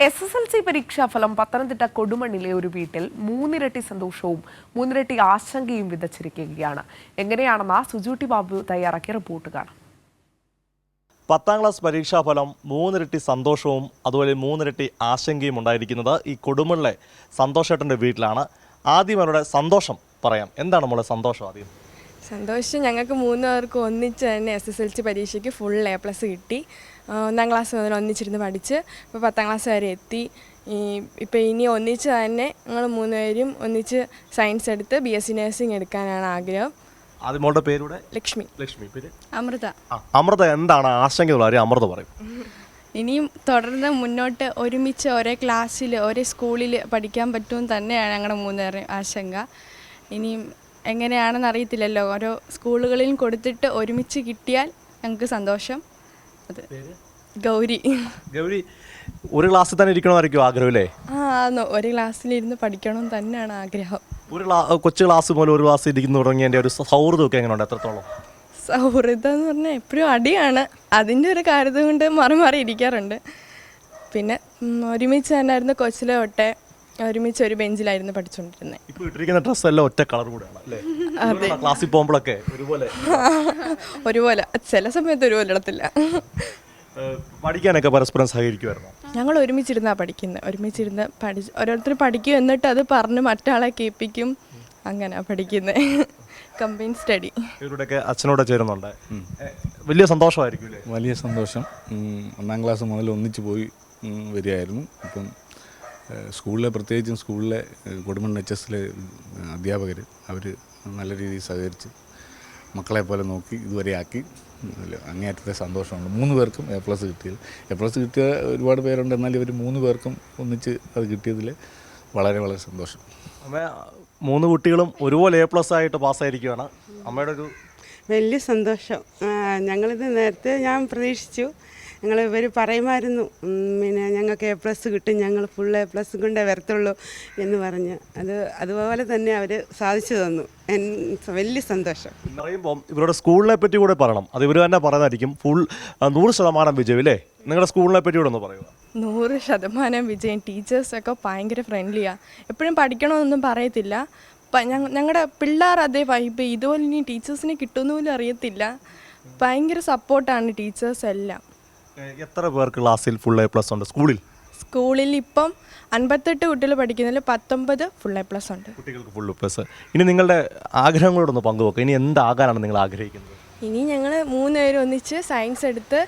SSLC പരീക്ഷാഫലം പത്തനംതിട്ട കൊടുമണ്ണിലെ ഒരു വീട്ടിൽ മൂന്നിരട്ടി സന്തോഷവും മൂന്നിരട്ടി ആശങ്കയും വിതച്ചിരിക്കുകയാണ്. എങ്ങനെയാണെന്ന് സുജൂട്ടി ബാബു തയ്യാറാക്കിയ റിപ്പോർട്ട് കാണാം. 10ാം ക്ലാസ് പരീക്ഷാഫലം മൂന്നിരട്ടി സന്തോഷവും അതുപോലെ മൂന്നിരട്ടി ആശങ്കയും ഉണ്ടായിരിക്കുന്നത് ഈ കൊടുമണ്ണിലെ സന്തോഷേട്ടൻ്റെ വീട്ടിലാണ്. ആദ്യം അവരുടെ സന്തോഷം പറയാം. എന്താണ് നമ്മളെ സന്തോഷം? ആദ്യം സന്തോഷം, ഞങ്ങൾക്ക് 3 പേർക്കും ഒന്നിച്ച് തന്നെ SSLC പരീക്ഷയ്ക്ക് ഫുൾ A+ കിട്ടി. 1ാം ക്ലാസ് മുതൽ ഒന്നിച്ചിരുന്ന് പഠിച്ച് ഇപ്പോൾ 10ാം ക്ലാസ് വരെ എത്തി. ഇപ്പോൾ ഇനി ഒന്നിച്ച് തന്നെ ഞങ്ങൾ 3 പേരും ഒന്നിച്ച് സയൻസ് എടുത്ത് BSc നഴ്സിംഗ് എടുക്കാനാണ് ആഗ്രഹം. ആദ്യമോളുടെ പേരുടെ? ലക്ഷ്മി. പേര് അമൃത. അമൃത, എന്താണ് ആശങ്കയുള്ള കാര്യം? അമൃത പറയും. ഇനിയും തുടർന്ന് മുന്നോട്ട് ഒരുമിച്ച് ഒരേ ക്ലാസ്സിൽ ഒരേ സ്കൂളിൽ പഠിക്കാൻ പറ്റുമെന്ന് തന്നെയാണ് ഞങ്ങളുടെ 3 പേരുടെ ആശങ്ക. ഇനിയും എങ്ങനെയാണെന്ന് അറിയത്തില്ലല്ലോ, ഓരോ സ്കൂളുകളിലും കൊടുത്തിട്ട് ഒരുമിച്ച് കിട്ടിയാൽ ഞങ്ങൾക്ക് സന്തോഷം. അത് ഗൗരി. ഒരു ക്ലാസ്സിൽ തന്നെ ഇരിക്കണമായിരിക്കും ആഗ്രഹം അല്ലേ? ഒരു ക്ലാസ്സിലിരുന്ന് പഠിക്കണമെന്ന് തന്നെയാണ് ആഗ്രഹം. കൊച്ചു ക്ലാസ് മുതൽ ഒരു ക്ലാസ് ഇരിക്കുന്നു തുടങ്ങിയതിൻ്റെ ഒരു സൗഹൃദമൊക്കെ എങ്ങനെയുണ്ട്? എത്രത്തോളം? സൗഹൃദം എന്ന് പറഞ്ഞാൽ എപ്പോഴും അടിയാണ്. അതിൻ്റെ ഒരു കാര്യം കൊണ്ട് മാറി ഇരിക്കാറുണ്ട്. പിന്നെ ഒരുമിച്ച് തന്നെയായിരുന്നു കൊച്ചിലെ തൊട്ടേ ഒരുമിച്ച് ഒരു ബെഞ്ചിലായിരുന്നു പഠിച്ചുകൊണ്ടിരുന്നത്. ഇപ്പോൾ ഇട്ടിരിക്കുന്ന ഡ്രസ്സ് എല്ലാം ഒറ്റ കളർ കൂടെയാണ് അല്ലേ? അതെ, ക്ലാസ്സിൽ പോകുമ്പോഴൊക്കെ ഒരുപോലെ ചില സമയത്ത് ഒരുപോലെ ഇടത്തില്ല. പഠിക്കാനൊക്കെ പരസ്പരം സഹകരിക്കുമായിരുന്നു. ഞങ്ങൾ ഒരുമിച്ചിരുന്നാണ് പഠിക്കുന്നത്. ഒരുമിച്ചിരുന്ന് ഓരോരുത്തർ പഠിക്കും, എന്നിട്ട് അത് പറഞ്ഞ് മറ്റാളെ കേൾപ്പിക്കും. അങ്ങനെ പഠിക്കുന്നത്. Combine study. ഇവരുടെയൊക്കെ അച്ഛനോടെ ചേരുന്നുണ്ട്. വലിയ സന്തോഷമായിരിക്കും അല്ലേ? വലിയ സന്തോഷം. 1ാം ക്ലാസ് മുതൽ ഒന്നിച്ച് പോയി വരികയായിരുന്നു. ഇപ്പം പ്രത്യേകിച്ചും സ്കൂളിലെ കൊടുമണ്ണ് HSലെ അധ്യാപകർ അവർ നല്ല രീതിയിൽ സഹകരിച്ച് മക്കളെ പോലെ നോക്കി ഇതുവരെ ആക്കി. അങ്ങേയറ്റത്തെ സന്തോഷമുണ്ട്. 3 പേർക്കും A+ കിട്ടിയത്. A+ കിട്ടിയ ഒരുപാട് പേരുണ്ട്, എന്നാൽ ഇവർ 3 പേർക്കും ഒന്നിച്ച് അത് കിട്ടിയതിൽ വളരെ വളരെ സന്തോഷം. അമ്മ, 3 കുട്ടികളും ഒരുപോലെ A+ ആയിട്ട് പാസ്സായിരിക്കുകയാണ്. അമ്മയുടെ ഒരു വലിയ സന്തോഷം. ഞങ്ങളിത് നേരത്തെ ഞാൻ പ്രതീക്ഷിച്ചു. ഇവർ പറയുമായിരുന്നു, പിന്നെ ഞങ്ങൾക്ക് A+ കിട്ടും, ഞങ്ങൾ ഫുൾ A+ കൊണ്ടേ വരത്തുള്ളൂ എന്ന് പറഞ്ഞ്. അതുപോലെ തന്നെ അവർ സാധിച്ചു തന്നു. വലിയ സന്തോഷം. പറയുമ്പോൾ ഇവരുടെ സ്കൂളിനെ പറ്റി കൂടെ പറയണം. അത് ഇവർ തന്നെ പറയുന്നതായിരിക്കും. ഫുൾ 100% വിജയം അല്ലേ? നിങ്ങളുടെ സ്കൂളിനെ പറ്റി കൂടെ ഒന്ന് പറയുക. 100% വിജയം. ടീച്ചേഴ്സൊക്കെ ഭയങ്കര ഫ്രണ്ട്ലിയാണ്. എപ്പോഴും പഠിക്കണമെന്നൊന്നും പറയത്തില്ല. ഞങ്ങളുടെ പിള്ളേർ അതേ വൈബ്. ഇതുപോലെ ഇനി ടീച്ചേഴ്സിനെ കിട്ടുമെന്ന് പോലും അറിയത്തില്ല. ഭയങ്കര സപ്പോർട്ടാണ് ടീച്ചേഴ്സ് എല്ലാം. എത്ര പേർക്ക് ക്ലാസ്സിൽ ഫുൾ A+ ഉണ്ട് സ്കൂളിൽ? ഇപ്പം 58 കുട്ടികൾ പഠിക്കുന്നതിൽ 19 ഫുൾ A+ ഉണ്ട്. കുട്ടികൾക്ക് ഫുൾ A+. ഇനി നിങ്ങളുടെ ആഗ്രഹങ്ങളോടൊന്ന് പങ്കുവെക്കുക. ഇനി എന്താകാനാണ് നിങ്ങൾ ആഗ്രഹിക്കുന്നത്? ഇനി ഞങ്ങൾ 3 പേരും ഒന്നിച്ച് സയൻസ് എടുത്ത്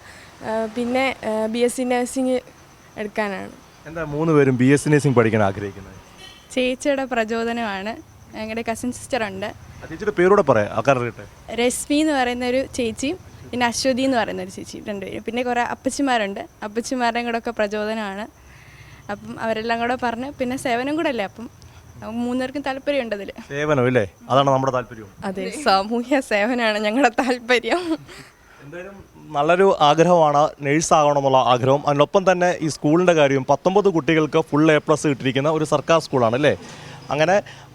പിന്നെ BSc നഴ്സിംഗ് എടുക്കാനാണ്. എന്താ 3 പേരും BSc നഴ്സിംഗ് പഠിക്കാൻ ആഗ്രഹിക്കുന്നത്? ചേച്ചിയുടെ പ്രചോദനമാണ്. ഞങ്ങളുടെ കസിൻ സിസ്റ്റർ ഉണ്ട്. ചേച്ചിയുടെ പേരൂടെ പറയാം, ആൾക്കാരറിയട്ടെ. രശ്മി എന്ന് പറയുന്ന ഒരു ചേച്ചിയും പിന്നെ അശ്വതി എന്ന് പറയുന്ന ഒരു ചേച്ചി, 2 പേരും. പിന്നെ കുറേ അപ്പച്ചിമാരുണ്ട്. അപ്പച്ചിമാരുടെയും കൂടെ ഒക്കെ പ്രചോദനമാണ്. അപ്പം അവരെല്ലാം കൂടെ പറഞ്ഞ് പിന്നെ സേവനം കൂടെ അല്ലേ, അപ്പം 3 പേർക്കും താല്പര്യമുണ്ട് അതിൽ. സേവനം അല്ലേ? അതാണ് നമ്മുടെ താല്പര്യം. അതെ, സാമൂഹ്യ സേവനമാണ് ഞങ്ങളുടെ താല്പര്യം. എന്തായാലും നല്ലൊരു ആഗ്രഹമാണ് നേഴ്സ് ആകണമെന്നുള്ള ആഗ്രഹം. അതിനൊപ്പം തന്നെ ഈ സ്കൂളിൻ്റെ കാര്യം, 19 കുട്ടികൾക്ക് ഫുൾ A+ കിട്ടിയിരിക്കുന്ന ഒരു സർക്കാർ സ്കൂളാണ് അല്ലേ? അങ്ങനെ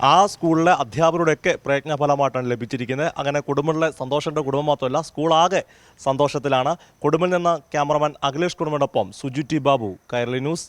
ആ സ്കൂളിലെ അധ്യാപകരുടെയൊക്കെ പ്രയത്നഫലമായിട്ടാണ് ലഭിച്ചിരിക്കുന്നത്. അങ്ങനെ കൊടുമണ്ണിലെ സന്തോഷൻ്റെ കുടുംബം മാത്രമല്ല, സ്കൂളാകെ സന്തോഷത്തിലാണ്. കൊടുമണ്ണിൽ നിന്ന് ക്യാമറമാൻ അഖിലേഷ് കുടുംബനൊപ്പം സുജൂറ്റി ബാബു, കൈരളി ന്യൂസ്.